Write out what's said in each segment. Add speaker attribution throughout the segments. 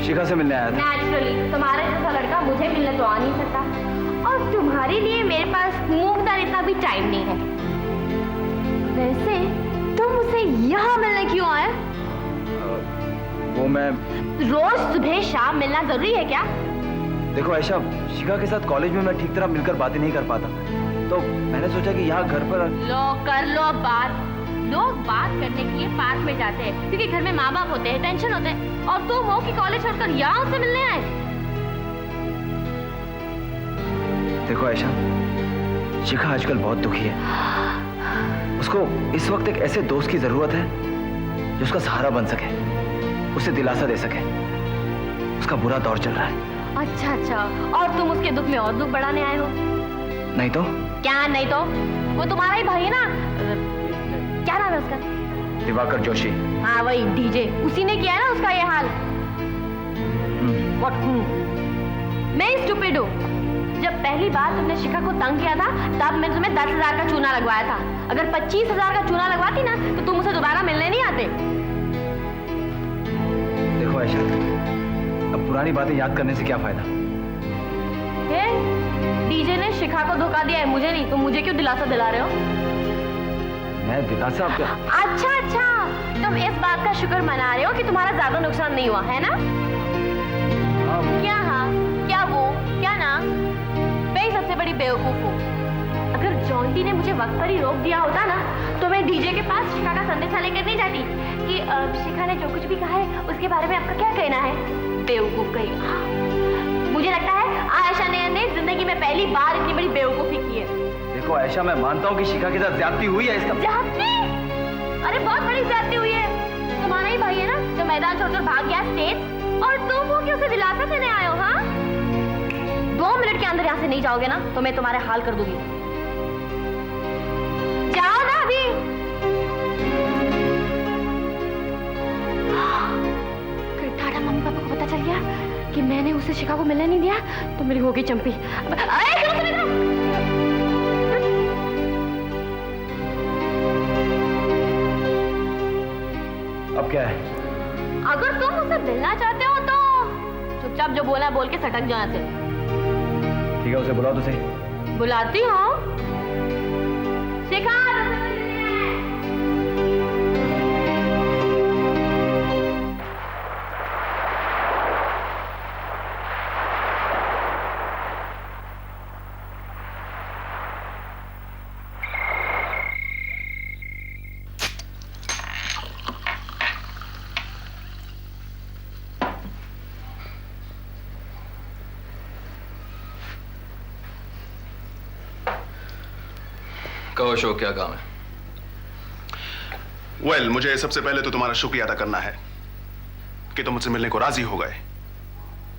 Speaker 1: शिखा से मिलने आया था।
Speaker 2: नेचुरली तुम्हारे जैसा लड़का मुझे मिलने तो आ नहीं सकता, और तुम्हारे लिए मेरे पास मूंग दाल इतना भी टाइम नहीं है। वैसे तुम मुझसे यहाँ मिलने क्यों आए?
Speaker 1: वो मैं
Speaker 2: रोज सुबह शाम मिलना जरूरी है क्या?
Speaker 1: देखो आयशा, शिखा के साथ कॉलेज में मैं ठीक तरह मिलकर बातें नहीं कर पाता, तो मैंने सोचा कि यहाँ घर पर
Speaker 2: कर लो बात। लोग बात करने के लिए पार्क में जाते हैं क्योंकि घर में माँ बाप होते हैं, टेंशन होते हैं, और तुम हो कि कॉलेज छोड़कर यहाँ उससे मिलने आए।
Speaker 1: देखो आयशा, शिखा आजकल बहुत दुखी है। उसको इस वक्त एक ऐसे दोस्त की जरूरत है जो उसका सहारा बन सके, उसे दिलासा दे सके। उसका बुरा दौर चल रहा है।
Speaker 2: अच्छा, और तुम उसके दुख में और दुख बढ़ाने आए हो?
Speaker 1: नहीं तो
Speaker 2: क्या नहीं तो? वो तुम्हारा ही भाई है ना, क्या नाम है उसका?
Speaker 1: दिवाकर जोशी।
Speaker 2: हाँ वही डीजे, उसी ने किया है ना उसका ये हाल। मैं स्टूपिड हूँ। जब पहली बार तुमने शिखा को तंग किया था तब मैंने तुम्हें 10,000 का चूना लगवाया था। अगर 25,000 का चूना लगवाती ना तो तुम उसे दोबारा मिलने नहीं आते।
Speaker 1: देखो आयशा, अब पुरानी बातें याद करने से क्या फायदा?
Speaker 2: डीजे ने शिखा को धोखा दिया है, मुझे नहीं। तुम मुझे क्यों दिलासा दिला रहे हो?
Speaker 1: मैं दिलासा आपका?
Speaker 2: अच्छा, तुम इस बात का शुक्र मना रहे हो कि तुम्हारा ज्यादा नुकसान नहीं हुआ है ना? क्या हाँ, क्या वो, क्या ना? मैं ही सबसे बड़ी बेवकूफ हूँ। अगर जॉन्टी ने मुझे वक्त पर ही रोक दिया होता ना तो मैं डीजे के पास शिखा का संदेशा लेकर नहीं जाती कि शिखा ने जो कुछ भी कहा है उसके बारे में आपका क्या कहना है। बेवकूफ कहीं। मुझे लगता है आयशा ने जिंदगी में पहली बार इतनी बड़ी बेवकूफी की है।
Speaker 1: देखो आयशा, मैं मानता हूँ कि शिखा के साथ ज्यादती हुई है। इसका
Speaker 2: ज्यादती? अरे बहुत बड़ी ज्यादती हुई है। तुम्हारा ही भाई है ना जो मैदान छोड़कर भाग गया स्टेज, और तुम हो कि उसे दिलासा देने आए हो? हाँ, 2 मिनट के अंदर यहाँ से नहीं जाओगे ना तो मैं तुम्हारे हाल कर दूंगी। जाओ ना अभी। अगर टाटा मम्मी पापा को पता चल गया कि मैंने उसे शिखा को मिलने नहीं दिया तो मेरी होगी चंपी।
Speaker 1: अब क्या है?
Speaker 2: अगर तुम उसे मिलना चाहते हो तो चुपचाप जो बोला बोल के सटक जाओ यहाँ से।
Speaker 1: ठीक है, उसे बुलाओ तो सही।
Speaker 2: बुलाती हूँ। शिखा,
Speaker 3: कहो अशोक, क्या काम है?
Speaker 4: वेल, मुझे सबसे पहले तो तुम्हारा शुक्रिया अदा करना है कि तुम मुझसे मिलने को राजी हो गए।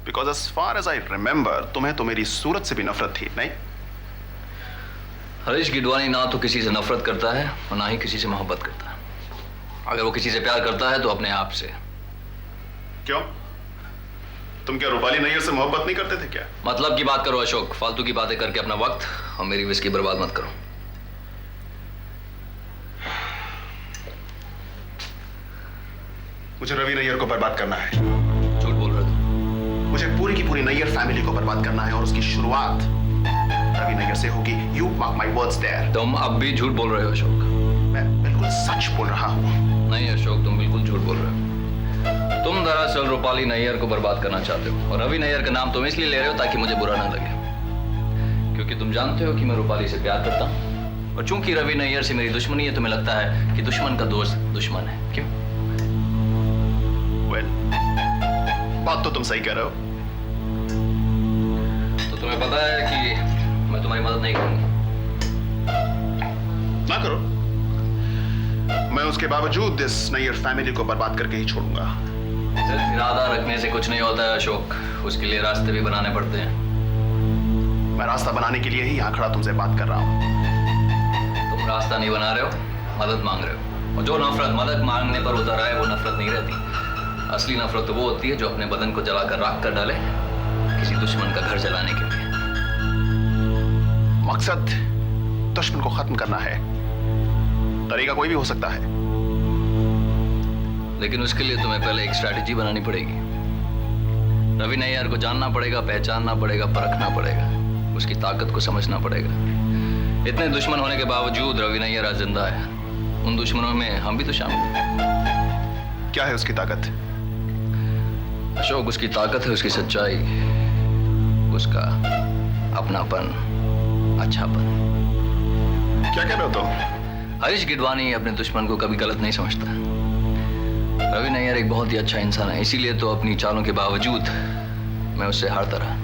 Speaker 4: Because as far as I remember तुम्हें तो मेरी सूरत से भी नफरत थी, नहीं?
Speaker 3: हरीश गिडवानी ना तो किसी से नफरत करता है और ना ही किसी से मोहब्बत करता है। अगर वो किसी से प्यार करता है तो अपने आप से।
Speaker 4: क्यों? तुम क्या रूपाली नैयर से मोहब्बत नहीं करते थे क्या?
Speaker 3: मतलब की बात करो अशोक, फालतू की बातें करके अपना वक्त और मेरी विस्की बर्बाद मत करो।
Speaker 4: मुझे रवि नैयर को बर्बाद करना है।
Speaker 3: झूठ बोल रहे हो?
Speaker 4: मुझे पूरी की पूरी नैयर फैमिली को बर्बाद करना है, और उसकी शुरुआत रवि नैयर से होगी। You mark my words there.
Speaker 3: तुम अब भी झूठ बोल रहे हो अशोक।
Speaker 4: मैं बिल्कुल सच बोल रहा हूँ।
Speaker 3: नहीं अशोक, तुम बिल्कुल झूठ बोल रहे हो। तुम दरअसल रूपाली नैयर को बर्बाद करना चाहते हो, और रवि नैयर का नाम तुम इसलिए ले रहे हो ताकि मुझे बुरा ना लगे, क्योंकि तुम जानते हो कि मैं रूपाली से प्यार करता हूँ, और चूंकि रवि नैयर से मेरी दुश्मनी है तुम्हें लगता है कि दुश्मन का दोस्त दुश्मन है। क्यों?
Speaker 4: वेल, बात तो तुम सही कह रहे हो।
Speaker 3: तो तुम्हें पता है कि मैं तुम्हारी मदद नहीं करूंगा।
Speaker 4: ना करो, मैं उसके बावजूद इस नैयर फैमिली को बर्बाद करके ही छोड़ूंगा।
Speaker 3: सिर्फ इरादा रखने से कुछ नहीं होता है अशोक, उसके लिए रास्ते भी बनाने पड़ते हैं।
Speaker 4: मैं रास्ता बनाने के लिए ही यहाँ खड़ा तुमसे बात कर रहा हूँ।
Speaker 3: तुम रास्ता नहीं बना रहे हो, मदद मांग रहे हो, और जो नफरत मदद मांगने पर उतर है वो नफरत नहीं रहती। असली नफरत तो वो होती है जो अपने बदन को जलाकर राख कर डाले किसी दुश्मन का घर जलाने के लिए।
Speaker 4: मकसद दुश्मन को खत्म करना है, तरीका कोई भी हो सकता है,
Speaker 3: लेकिन उसके लिए तुम्हें पहले एक स्ट्रैटेजी बनानी पड़ेगी। रवि नैयर को जानना पड़ेगा, पहचानना पड़ेगा, परखना पड़ेगा, उसकी ताकत को समझना पड़ेगा। इतने दुश्मन होने के बावजूद रवि नैयर आज जिंदा है। उन दुश्मनों में हम भी तो शामिल हैं।
Speaker 4: क्या है उसकी ताकत?
Speaker 3: अशोक, उसकी ताकत है उसकी सच्चाई, उसका अपनापन, अच्छापन।
Speaker 4: क्या कह रहे हो तुम?
Speaker 3: हरीश गिडवानी अपने दुश्मन को कभी गलत नहीं समझता। रवि नैयर एक बहुत ही अच्छा इंसान है, इसीलिए तो अपनी चालों के बावजूद मैं उससे हारता रहा।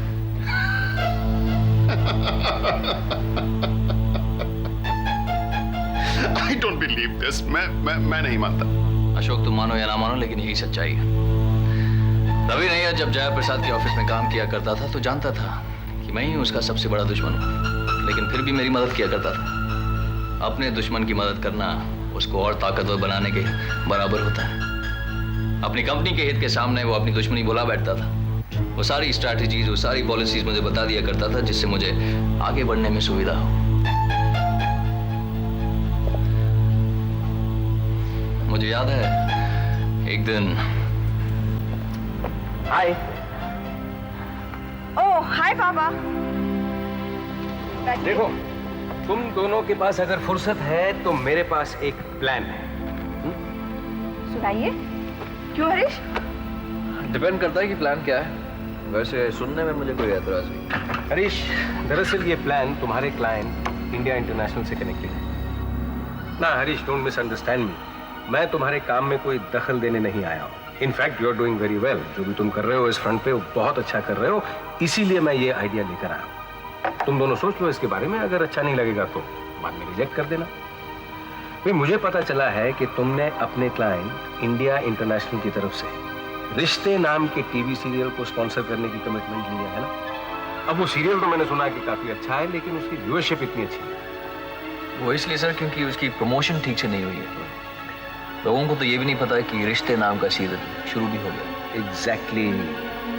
Speaker 4: I don't believe this. मैं नहीं मानता।
Speaker 3: अशोक, तुम मानो या ना मानो, लेकिन यही सच्चाई है। रवि नैयर जब जयाप्रसाद के ऑफिस में काम किया करता था तो जानता था कि मैं ही उसका सबसे बड़ा दुश्मन हूं, लेकिन फिर भी मेरी मदद किया करता था। अपने दुश्मन की मदद करना उसको और ताकतवर बनाने के बराबर होता है। अपनी कंपनी के हित के सामने वो अपनी दुश्मनी बुला बैठता था। वो सारी स्ट्रैटेजीज, वो सारी पॉलिसीज मुझे बता दिया करता था, जिससे मुझे आगे बढ़ने में सुविधा हो। मुझे याद है एक दिन।
Speaker 5: हाय। ओह हाय पापा।
Speaker 6: देखो, तुम दोनों के पास अगर फुर्सत है तो मेरे पास एक प्लान है।
Speaker 5: सुनाइए। क्यों हरीश?
Speaker 3: डिपेंड करता है कि प्लान क्या है। वैसे सुनने में मुझे कोई एतराज नहीं।
Speaker 6: हरीश, दरअसल ये प्लान तुम्हारे क्लाइंट इंडिया इंटरनेशनल से कनेक्टेड है ना। हरीश, डोंट मिसअंडरस्टैंड मी। मैं तुम्हारे काम में कोई दखल देने नहीं आया हूँ। In fact you are doing very well. जो भी तुम कर रहे हो इस फ्रंट पे वो बहुत अच्छा कर रहे हो, इसीलिए मैं ये आइडिया लेकर आया। तुम दोनों सोच लो इसके बारे में, अगर अच्छा नहीं लगेगा तो बाद में रिजेक्ट कर देना। भाई, मुझे पता चला है कि तुमने अपने क्लाइंट इंडिया इंटरनेशनल की तरफ से रिश्ते नाम के टीवी सीरियल को स्पॉन्सर करने की कमिटमेंट लिया है ना। अब वो सीरियल तो मैंने सुना कि काफी अच्छा है, लेकिन उसकी व्यूअरशिप इतनी अच्छी है।
Speaker 3: वो इसलिए सर क्योंकि उसकी प्रमोशन ठीक से नहीं हुई है। लोगों को तो ये भी नहीं पता कि रिश्ते नाम का सीरियल शुरू भी हो गया।
Speaker 6: एग्जैक्टली,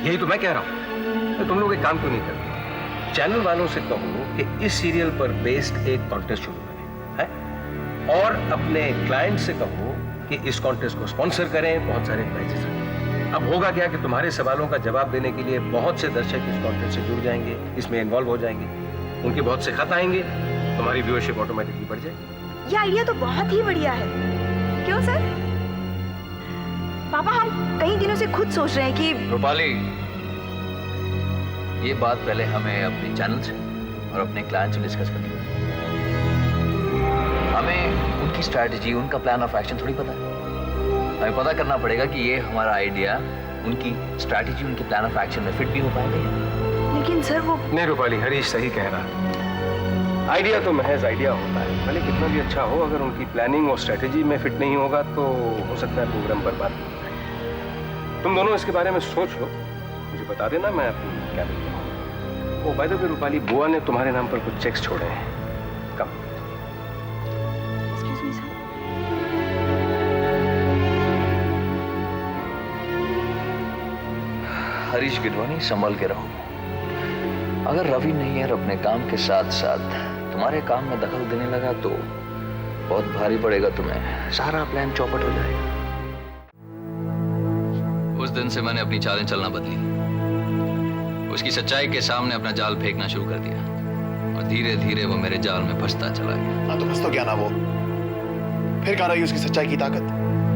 Speaker 6: यही तो मैं कह रहा हूँ। तो तुम लोग एक काम क्यों नहीं करते? चैनल वालों से कहो कि इस सीरियल पर बेस्ड एक कॉन्टेस्ट शुरू करें, है? और अपने क्लाइंट से कहो कि इस कॉन्टेस्ट को स्पॉन्सर करें, बहुत सारे प्राइजेस रखें। अब होगा क्या कि तुम्हारे सवालों का जवाब देने के लिए बहुत से दर्शक इस कॉन्टेस्ट से जुड़ जाएंगे, इसमें इन्वॉल्व हो जाएंगे, उनके बहुत से खत आएंगे, तुम्हारी व्यूअरशिप ऑटोमेटिकली बढ़ जाएगी।
Speaker 5: ये आइडिया तो बहुत ही बढ़िया है। क्यों सर? पापा, हम कई दिनों से खुद सोच रहे हैं कि
Speaker 3: रूपाली, ये बात पहले हमें अपने चैनल से और अपने क्लाइंट से डिस्कस करनी है। हमें उनकी स्ट्रैटेजी, उनका प्लान ऑफ एक्शन थोड़ी पता है। हमें पता करना पड़ेगा कि ये हमारा आइडिया उनकी स्ट्रैटेजी, उनके प्लान ऑफ एक्शन में फिट भी हो पाएगा।
Speaker 5: लेकिन सर वो
Speaker 6: नहीं रूपाली, हरीश सही कह रहा है। आइडिया तो महज आइडिया होता है, भले कितना भी अच्छा हो, अगर उनकी प्लानिंग और स्ट्रैटेजी में फिट नहीं होगा तो हो सकता है प्रोग्राम बर्बाद हो जाए। तुम दोनों इसके बारे में सोच लो, मुझे बता देना, मैं अपनी क्या देखता हूँ। वो बाय द वे रूपाली, बुआ ने तुम्हारे नाम पर कुछ चेक्स छोड़े हैं। कम।
Speaker 5: Excuse me sir.
Speaker 3: Harish Gidwani, संभल के रहो। अगर रवि नैयर अपने काम के साथ साथ तुम्हारे काम में दखल देने लगा तो बहुत भारी पड़ेगा तुम्हें। सारा प्लान चौपट हो जाएगा। उस दिन से मैंने अपनी चालें चलना बदली। उसकी सच्चाई के सामने अपना जाल फेंकना शुरू कर दिया और धीरे धीरे वो मेरे जाल में फंसता चला गया।
Speaker 4: हाँ, तो फंस तो क्या ना वो। फिर कहाँ रही उसकी सच्चाई की ताकत,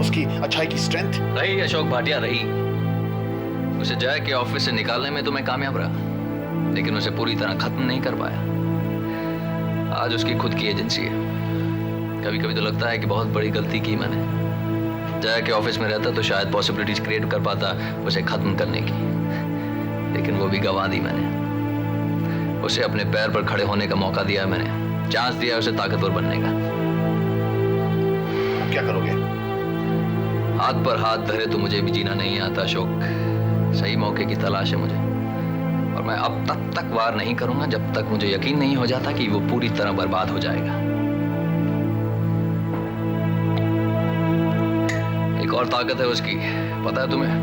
Speaker 4: उसकी अच्छाई की स्ट्रेंथ?
Speaker 3: रही अशोक भाटिया, रही। उसे जय के ऑफिस से निकालने में तो मैं कामयाब रहा, लेकिन उसे पूरी तरह खत्म नहीं कर पाया। आज उसकी खुद की एजेंसी है। कभी कभी तो लगता है कि बहुत बड़ी गलती की मैंने। जय के ऑफिस में रहता तो शायद पॉसिबिलिटीज क्रिएट कर पाता उसे खत्म करने की, लेकिन वो भी गंवा दी मैंने। उसे अपने पैर पर खड़े होने का मौका दिया मैंने, चांस दिया उसे ताकतवर बनने का।
Speaker 4: क्या करोगे?
Speaker 3: हाथ पर हाथ धरे तो मुझे भी जीना नहीं आता अशोक। सही मौके की तलाश है मुझे, और मैं अब तक वार नहीं करूंगा जब तक मुझे यकीन नहीं हो जाता कि वो पूरी तरह बर्बाद हो जाएगा। एक और ताकत है उसकी, पता है तुम्हें?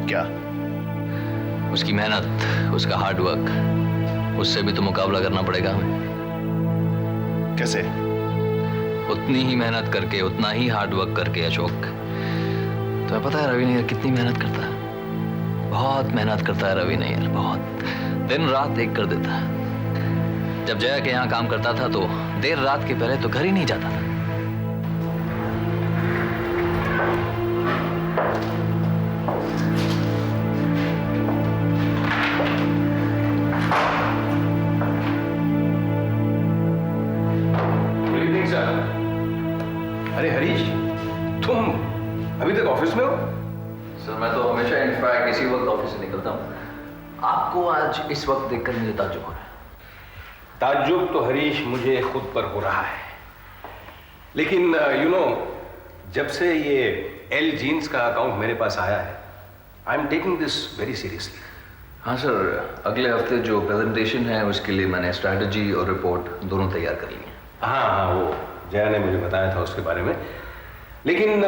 Speaker 4: क्या?
Speaker 3: उसकी मेहनत, उसका हार्डवर्क। उससे भी तो मुकाबला करना पड़ेगा हमें।
Speaker 4: कैसे?
Speaker 3: उतनी ही मेहनत करके, उतना ही हार्डवर्क करके अशोक, तुम्हें पता है रवि नैयर कितनी मेहनत करता है? बहुत मेहनत करता है रवि नैयर, बहुत। दिन रात एक कर देता है। जब जया के यहाँ काम करता था तो देर रात के पहले तो घर ही नहीं जाता था।
Speaker 6: अरे हरीश, तुम अभी तक ऑफिस में हो?
Speaker 3: सर मैं तो हमेशा इनफैक्ट इसी वक्त ऑफिस से निकलता हूँ। आपको आज इस वक्त देखकर मुझे ताज्जुब हो रहा है।
Speaker 6: ताज्जुब तो हरीश मुझे खुद पर हो रहा है, लेकिन जब से ये एल जीन्स का अकाउंट मेरे पास आया है, I am taking this very seriously.
Speaker 3: हाँ सर, अगले हफ्ते जो प्रेजेंटेशन है उसके लिए मैंने स्ट्रैटेजी और रिपोर्ट दोनों तैयार कर ली है।
Speaker 6: हाँ, वो जया ने मुझे बताया था उसके बारे में। लेकिन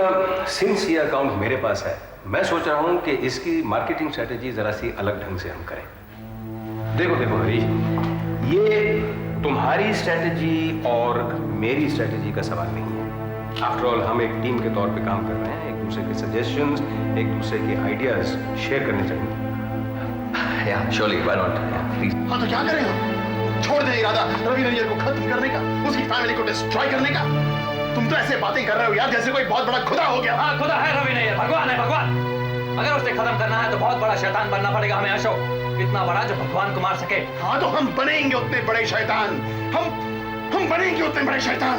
Speaker 6: सिंस ये अकाउंट मेरे पास है, मैं सोच रहा हूँ कि इसकी मार्केटिंग स्ट्रैटेजी जरा सी अलग ढंग से हम करें। देखो हरीश, ये तुम्हारी स्ट्रैटेजी और मेरी स्ट्रैटेजी का सवाल नहीं है। आफ्टर ऑल हम एक टीम के तौर पे काम कर रहे हैं, एक दूसरे के सजेशंस, एक दूसरे के आइडियाज शेयर करने चाहिए।
Speaker 3: या श्योरली, व्हाई नॉट, प्लीज।
Speaker 4: हाँ तो क्या करें हम? छोड़ दें इरादा रवि नैयर को खत्म करने का, उसकी फैमिली को डिस्ट्रॉय करने का? तुम तो ऐसे बातें कर रहे हो यार जैसे कोई बहुत बड़ा खुदा हो गया।
Speaker 3: हाँ, खुदा है रवि नैयर, भगवान है, भगवान। अगर उसे खत्म करना है तो बहुत बड़ा शैतान बनना पड़ेगा हमें अशोक, कितना बड़ा जो भगवान को मार सके।
Speaker 4: हाँ तो हम बनेंगे उतने बड़े शैतान, हम बनेंगे उतने बड़े शैतान।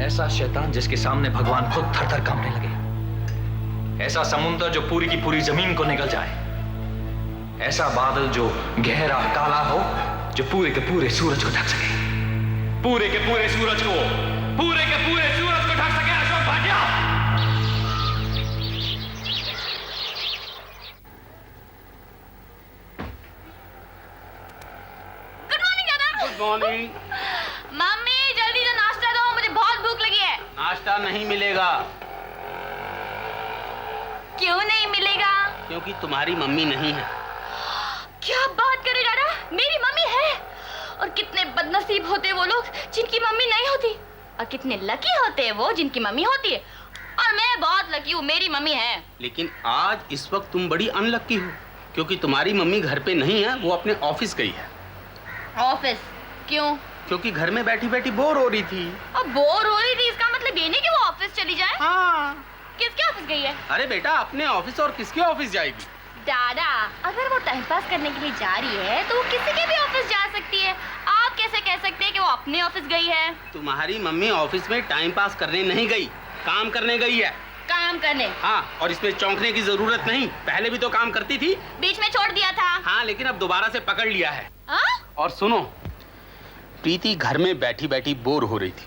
Speaker 3: ऐसा शैतान जिसके सामने भगवान खुद थर थर कांपने लगे, ऐसा समुद्र जो पूरी की पूरी जमीन को निगल जाए, ऐसा बादल जो गहरा काला हो, जो पूरे के पूरे सूरज को ढक सके, पूरे के पूरे सूरज को ढक सके। अशोक भाटिया,
Speaker 2: गुड मॉर्निंग दादा।
Speaker 7: Good morning.
Speaker 2: मम्मी जल्दी से नाश्ता दो, मुझे बहुत भूख लगी है।
Speaker 7: नाश्ता नहीं मिलेगा।
Speaker 2: क्यों नहीं मिलेगा?
Speaker 7: क्योंकि तुम्हारी मम्मी नहीं है।
Speaker 2: क्या बात कर रहे दादा, मेरी मम्मी है। और कितने बदनसीब होते वो लोग जिनकी मम्मी नहीं होती, और कितने लकी होते हैं वो जिनकी मम्मी होती है। और मैं बहुत लकी हूँ, मेरी मम्मी है।
Speaker 7: लेकिन आज इस वक्त तुम बड़ी अनलकी हो, क्योंकि तुम्हारी मम्मी घर पे नहीं है, वो अपने ऑफिस गई है।
Speaker 2: ऑफिस? क्यों?
Speaker 7: क्योंकि घर में बैठी बैठी बोर हो रही थी।
Speaker 2: अब बोर हो रही थी इसका मतलब ये नहीं कि वो ऑफिस चली जाए।
Speaker 7: हाँ।
Speaker 2: किसके ऑफिस गई है?
Speaker 7: अरे बेटा, अपने ऑफिस और किसके ऑफिस जाएगी?
Speaker 2: दादा, अगर वो टाइम पास करने के लिए जा रही है तो वो किसी के भी ऑफिस जा सकती है। आप कैसे कह सकते हैं कि वो अपने ऑफिस गई है?
Speaker 7: तुम्हारी मम्मी ऑफिस में टाइम पास करने नहीं गई, काम करने गई है।
Speaker 2: काम करने?
Speaker 7: हाँ, और इसमें चौंकने की जरूरत नहीं, पहले भी तो काम करती थी।
Speaker 2: बीच में छोड़ दिया था।
Speaker 7: हाँ, लेकिन अब दोबारा से पकड़ लिया है।
Speaker 2: हाँ?
Speaker 7: और सुनो, प्रीति घर में बैठी बैठी बोर हो रही थी।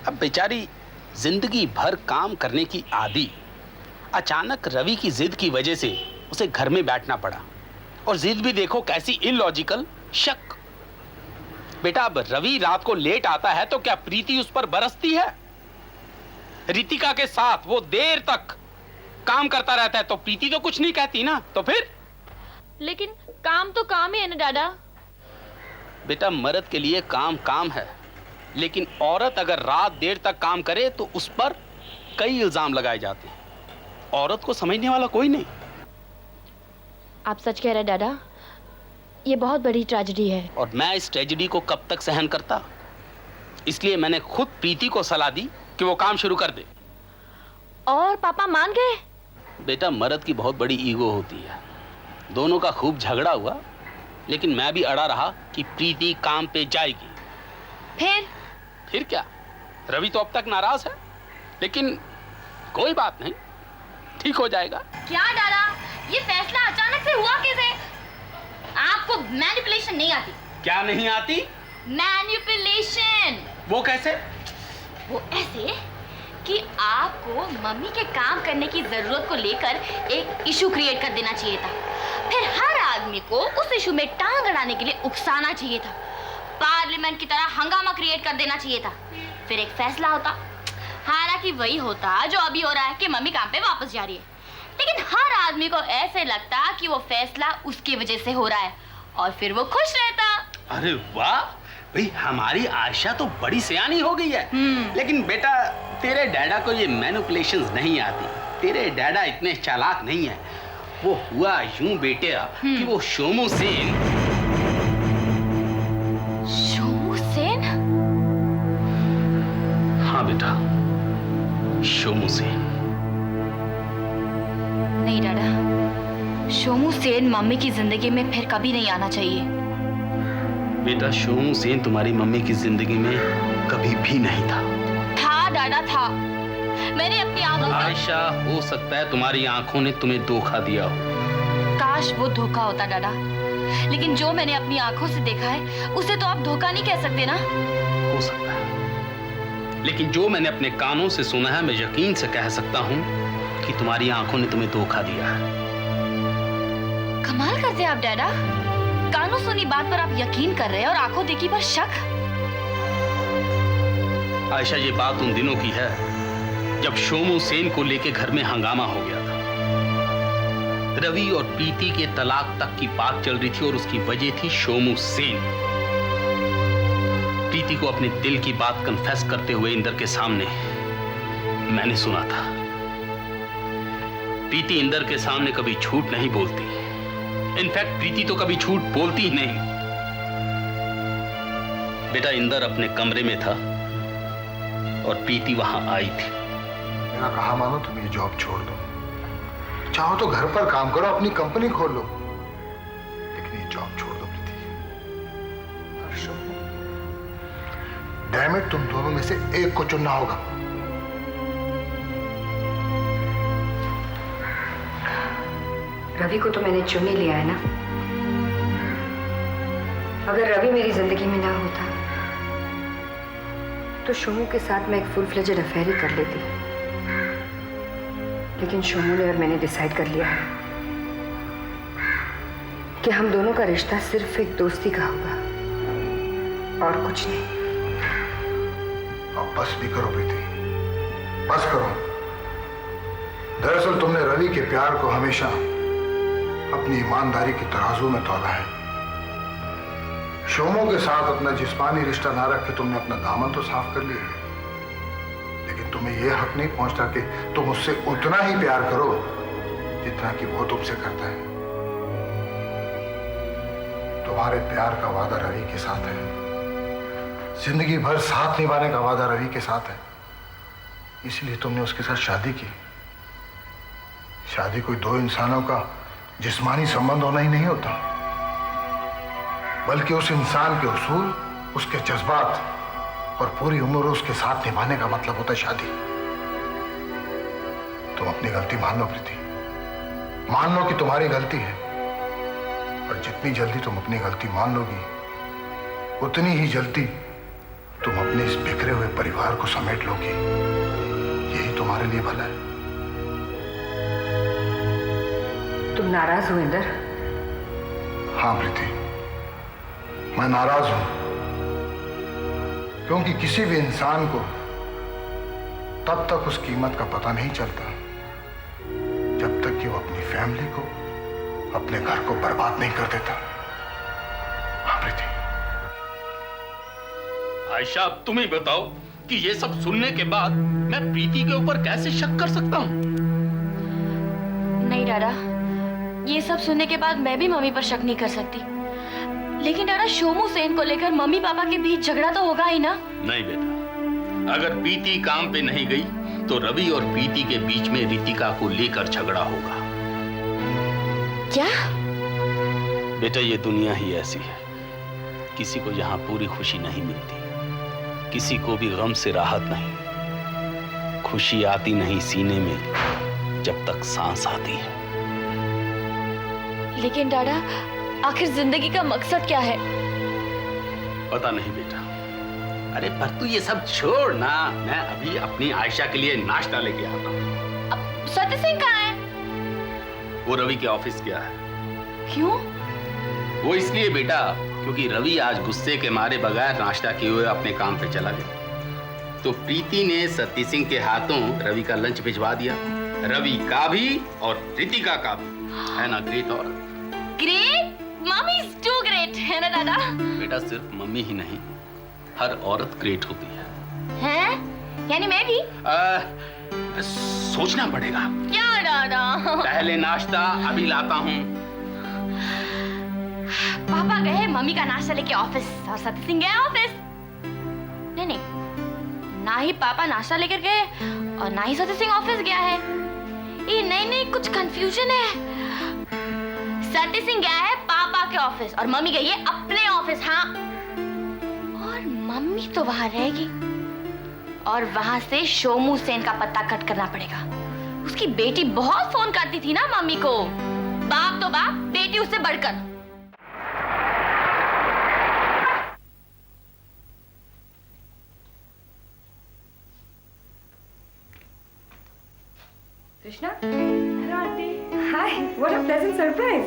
Speaker 7: अब बेचारी जिंदगी भर काम करने की आदी, अचानक रवि की जिद की वजह से उसे घर में बैठना पड़ा। और जिद भी देखो कैसी इलॉजिकल, शक। बेटा, अब रवि रात को लेट आता है तो क्या प्रीति उस पर बरसती है? रितिका के साथ वो देर तक काम करता रहता है तो प्रीति तो कुछ नहीं कहती ना, तो फिर?
Speaker 2: लेकिन काम तो काम ही है ना दादा।
Speaker 7: बेटा, मर्द के लिए काम काम है, लेकिन औरत अगर रात देर तक काम करे तो उस पर कई इल्जाम लगाए जाते हैं। औरत को समझने वाला कोई नहीं।
Speaker 2: आप सच कह रहे हैं दादा, ये बहुत बड़ी ट्रेजेडी है।
Speaker 7: और मैं इस ट्रेजेडी को कब तक सहन करता, इसलिए मैंने खुद प्रीति को सलाह दी कि वो काम शुरू कर दे।
Speaker 2: और पापा मान गए?
Speaker 7: बेटा, मर्द की बहुत बड़ी ईगो होती है। दोनों का खूब झगड़ा हुआ, लेकिन मैं भी अड़ा रहा कि प्रीति काम पे जाएगी।
Speaker 2: फिर
Speaker 7: क्या, रवि तो अब तक नाराज है, लेकिन कोई बात नहीं, ठीक हो जाएगा।
Speaker 2: क्या दादा, ये फैसला अचानक से हुआ कैसे? आपको मैनिपुलेशन नहीं आती?
Speaker 7: क्या नहीं आती?
Speaker 2: मैनिपुलेशन।
Speaker 7: वो कैसे?
Speaker 2: वो ऐसे कि आपको मम्मी के काम करने की जरूरत को लेकर एक इशू क्रिएट कर देना चाहिए था, फिर हर आदमी को उस इशू में टांग अड़ाने के लिए उकसाना चाहिए था, पार्लियामेंट की तरह हंगामा क्रिएट कर देना चाहिए था, फिर एक फैसला होता। हालांकि वही होता जो अभी हो रहा है कि मम्मी काम पे वापस जा रही है, लेकिन हर आदमी को ऐसे लगता कि वो फैसला उसकी वजह से हो रहा है और फिर वो खुश रहता।
Speaker 7: अरे वाह भाई, हमारी आयशा तो बड़ी सयानी हो गई है। लेकिन बेटा, तेरे डैडा को ये मैनिपुलेशंस नहीं आती। तेरे डैडा इतने चालाक नहीं है। वो हुआ यूं बेटा कि वो शोमू सेन।
Speaker 2: शोमू सेन?
Speaker 7: हाँ बेटा, शोमू सेन।
Speaker 2: नहीं डैडा, शोमू सेन मम्मी की जिंदगी में फिर कभी नहीं आना चाहिए।
Speaker 7: बेटा, शोमू सेन तुम्हारी मम्मी की जिंदगी में कभी भी नहीं था।
Speaker 2: था डैडा, था। मैंने अपनी आंखों से...
Speaker 7: आयशा, हो सकता है तुम्हारी आंखों ने तुम्हें धोखा दिया हो।
Speaker 2: काश वो धोखा होता डैडा, लेकिन जो मैंने अपनी आंखों से देखा है उसे तो आप धोखा नहीं कह सकते ना।
Speaker 7: हो सकता है, लेकिन जो मैंने अपने कानों से सुना है, मैं यकीन से कह सकता हूँ कि तुम्हारी आंखों ने तुम्हें धोखा दिया है।
Speaker 2: कमाल करते हैं आप डैडा, कानों सुनी बात पर आप यकीन कर रहे हैं और आंखों देखी पर शक।
Speaker 7: आयशा, ये बात उन दिनों की है जब शोमू सेन को लेके घर में हंगामा हो गया था। रवि और प्रीति के तलाक तक की बात चल रही थी और उसकी वजह थी शोमू सेन। प्रीति को अपने दिल की बात कन्फेस करते हुए इंदर के सामने मैंने सुना था। प्रीति इंदर के सामने कभी झूठ नहीं बोलती। इनफैक्ट प्रीति तो कभी झूठ बोलती ही नहीं। बेटा, इंदर अपने कमरे में था और प्रीति वहां आई थी।
Speaker 8: मेरा कहा मानो, तुम ये जॉब छोड़ दो। चाहो तो घर पर काम करो, अपनी कंपनी खोल लो, लेकिन ये जॉब छोड़ दो प्रीति। डैम इट, तुम दोनों में से एक को चुनना होगा।
Speaker 9: रवि को तो मैंने चुन ही लिया है ना। अगर रवि मेरी जिंदगी में ना होता तो शोमू के साथ मैं एक फुल फ्लेजेड अफेयर ही कर लेती, लेकिन शोमू ने और मैंने डिसाइड कर लिया है कि हम दोनों का रिश्ता सिर्फ एक दोस्ती का होगा और कुछ नहीं।
Speaker 8: अब बस भी करो प्रीति, बस करो। दरअसल तुमने रवि के प्यार को हमेशा अपनी ईमानदारी की तराजू में तौला है। शोमू के साथ अपना जिस्मानी रिश्ता ना रख के तुमने अपना दामन तो साफ कर लिया, लेकिन तुम्हें यह हक नहीं पहुंचता कि तुम उससे उतना ही प्यार करो जितना कि वो तुमसे करता है। तुम्हारे प्यार का वादा रवि के साथ है, जिंदगी भर साथ निभाने का वादा रवि के साथ है, इसलिए तुमने उसके साथ शादी की। शादी कोई दो इंसानों का जिस्मानी संबंध होना ही नहीं होता, बल्कि उस इंसान के उसूल, उसके जज्बात और पूरी उम्र उसके साथ निभाने का मतलब होता है शादी। तुम अपनी गलती मान लो प्रीति, मान लो कि तुम्हारी गलती है, और जितनी जल्दी तुम अपनी गलती मान लोगी उतनी ही जल्दी तुम अपने इस बिखरे हुए परिवार को समेट लोगी। यही तुम्हारे लिए भला है।
Speaker 9: तुम नाराज हो इंदर?
Speaker 8: हाँ प्रीति, मैं नाराज हूं, क्योंकि किसी भी इंसान को तब तक उस कीमत का पता नहीं चलता जब तक कि वो अपनी फैमिली को, अपने घर को बर्बाद नहीं कर देता। हाँ प्रीति।
Speaker 7: आयशा, अब तुम ही बताओ कि ये सब सुनने के बाद मैं प्रीति के ऊपर कैसे शक कर सकता हूँ?
Speaker 2: नहीं डैडा, ये सब सुनने के बाद मैं भी मम्मी पर शक नहीं कर सकती, लेकिन डैडा शोमू सेन को लेकर मम्मी पापा के बीच झगड़ा तो होगा ही ना।
Speaker 7: नहीं बेटा, अगर प्रीति काम पे नहीं गई तो रवि और प्रीति के बीच में रितिका को लेकर झगड़ा होगा।
Speaker 2: क्या?
Speaker 7: बेटा, ये दुनिया ही ऐसी है, किसी को यहाँ पूरी खुशी नहीं मिलती, किसी को भी गम से राहत नहीं। खुशी आती नहीं सीने में जब तक सांस आती है।
Speaker 2: लेकिन डैडा, आखिर जिंदगी का मकसद क्या है?
Speaker 7: पता नहीं बेटा। अरे पर तू ये सब छोड़ ना, मैं अभी अपनी आयशा के लिए नाश्ता लेके आता हूँ।
Speaker 2: अब सत्य सिंह कहाँ है?
Speaker 7: वो रवि के ऑफिस गया है।
Speaker 2: क्यों?
Speaker 7: वो इसलिए बेटा क्योंकि रवि आज गुस्से के मारे बगैर नाश्ता किए हुए अपने काम पे चला गया। तो प्रीति ने सत्य सिंह के हाथों रवि का लंच भिजवा दिया। रवि का भी और रितिका का भी। है ना ग्रेट औरत?
Speaker 2: Great? Mummy is too great, है ना दादा?
Speaker 7: बेटा, सिर्फ मम्मी ही नहीं, हर औरत ग्रेट होती है।
Speaker 2: हैं? यानी मैं भी?
Speaker 7: सोचना पड़ेगा।
Speaker 2: क्या दादा?
Speaker 7: पहले नाश्ता अभी लाता हूँ।
Speaker 2: पापा गए मम्मी का नाश्ता लेके ऑफिस और सती सिंह गया ऑफिस। नहीं, ना ही पापा नाश्ता लेकर गए और ना ही सती सिंह ऑफिस गया है। ये नहीं कुछ कंफ्यूजन है। सती सिंह गया है पापा के ऑफिस और मम्मी गई है अपने ऑफिस। हाँ, और मम्मी तो वहां रहेगी और वहां से शोमू सेन का पत्ता कट करना पड़ेगा। उसकी बेटी बहुत फोन करती थी ना मम्मी को। बाप तो बाप, बेटी उससे बढ़कर।
Speaker 9: Krishna, hello aunty. Hi, what a pleasant surprise.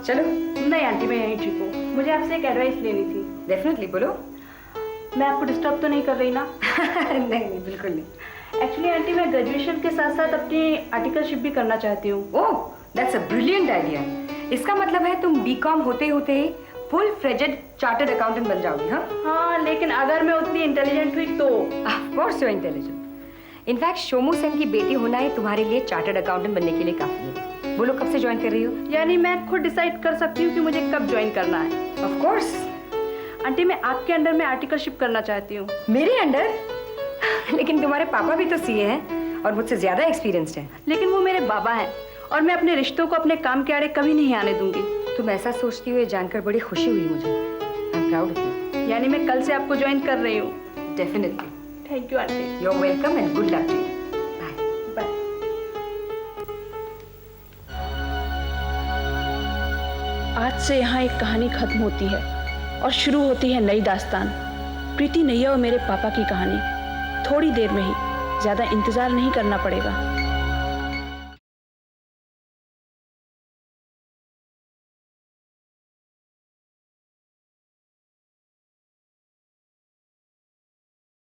Speaker 9: चलो।
Speaker 10: नहीं आंटी, मैं यहीं ठीक हूँ। मुझे आपसे एक एडवाइस लेनी थी।
Speaker 9: डेफिनेटली, बोलो।
Speaker 10: मैं आपको डिस्टर्ब तो नहीं कर रही ना?
Speaker 9: नहीं, बिल्कुल नहीं।
Speaker 10: एक्चुअली आंटी, मैं ग्रेजुएशन के साथ साथ अपनी आर्टिकलशिप भी करना चाहती हूँ।
Speaker 9: ओह, दैट्स अ ब्रिलियंट आइडिया। इसका मतलब है तुम बीकॉम होते होते फुल फ्लेजेड चार्टर्ड अकाउंटेंट बन जाओगी।
Speaker 10: हाँ, लेकिन अगर मैं उतनी इंटेलिजेंट हुई तो?
Speaker 9: Of course you are intelligent. In fact Shomu Sen की बेटी होना ही तुम्हारे लिए चार्टर्ड अकाउंटेंट बनने के लिए काफी है। बोलो, कब से ज्वाइन कर रही हो?
Speaker 10: यानी मैं खुद डिसाइड कर सकती हूँ कि मुझे कब ज्वाइन करना है?
Speaker 9: Of course.
Speaker 10: आंटी, मैं आपके अंडर में आर्टिकलशिप करना चाहती हूँ।
Speaker 9: मेरे अंडर? लेकिन तुम्हारे पापा भी तो सीए हैं और मुझसे ज्यादा एक्सपीरियंस्ड हैं।
Speaker 10: लेकिन वो मेरे बाबा हैं और मैं अपने रिश्तों को अपने काम के आड़े कभी नहीं आने दूंगी।
Speaker 9: तुम ऐसा सोचती हुए जानकर बड़ी खुशी हुई मुझे। I am proud of you.
Speaker 10: यानी मैं कल से आपको ज्वाइन कर रही हूँ?
Speaker 9: Definitely.
Speaker 10: Thank you aunty.
Speaker 9: You are welcome and good luck to you.
Speaker 10: Bye. आज से यहाँ एक कहानी खत्म होती है और शुरू होती है नई दास्तान। प्रीति नैया और मेरे पापा की कहानी। थोड़ी देर में ही, ज्यादा इंतजार नहीं करना पड़ेगा।